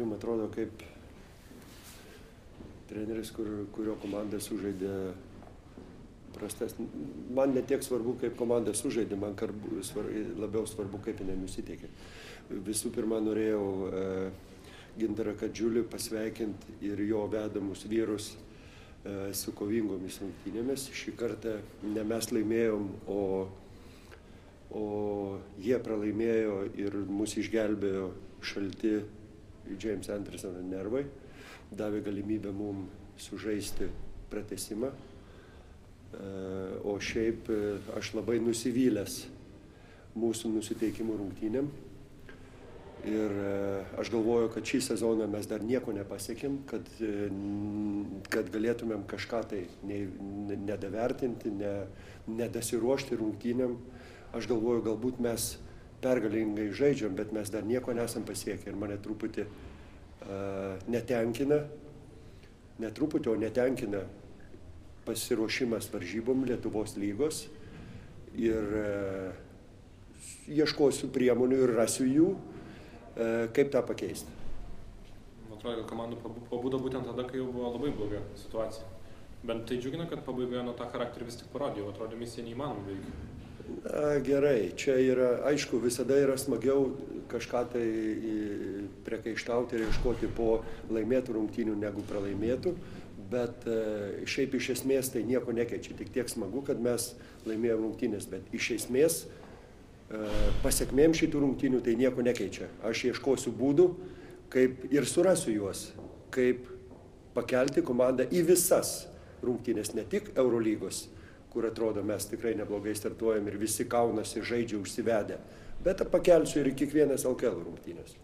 jums atrodo, kaip treneris, kurio komanda sužaidė prastas. Man netiek svarbu, kaip komanda sužaidė, man labiau svarbu, kaip jinai nusiteikė. Visų pirma, norėjau Gintarą Kadžiulį pasveikinti ir jo vedamus vyrus su kovingomis rungtynėmis. Šį kartą ne mes laimėjom, o jie pralaimėjo ir mus išgelbėjo šalti James Andersono nervai. Davė galimybę mums sužaisti pratęsimą. O šiaip aš labai nusivylęs mūsų nusiteikimų rungtynėm. Ir aš galvoju, kad šį sezoną mes dar nieko nepasiekėm, kad galėtumėm kažką tai nedavertinti, nedasiruošti rungtynėm. Aš galvoju, galbūt mes pergalingai žaidžiam, bet mes dar nieko nesam pasiekę. Ir mane truputį netenkina, ne truputį, o netenkina pasiruošimas varžybom Lietuvos lygos. Ir ieškosiu priemonių ir rasiu jų, kaip tą pakeisti. Man atrodo, kad komandų pabudo būtent tada, kai jau buvo labai bloga situacija. Bent tai džiugina, kad pabaigoje nuo tą charakterį vis tik parodė, jau atrodo misija neįmanoma beveik. Gerai, čia yra, aišku, visada yra smagiau kažką tai priekaištauti ir ieškoti po laimėtų rungtynių negu pralaimėtų, bet šiaip iš esmės tai nieko nekeičia, tik tiek smagu, kad mes laimėjom rungtynės, bet iš esmės pasiekmėm šitų rungtynių tai nieko nekeičia. Aš ieškosiu būdų, kaip ir surasiu juos, kaip pakelti komandą į visas rungtynės, ne tik Eurolygos, kur atrodo mes tikrai neblogai startuojam ir visi kaunasi, žaidžia užsivedę, bet pakelsiu ir kiekvienas LKL rungtynės.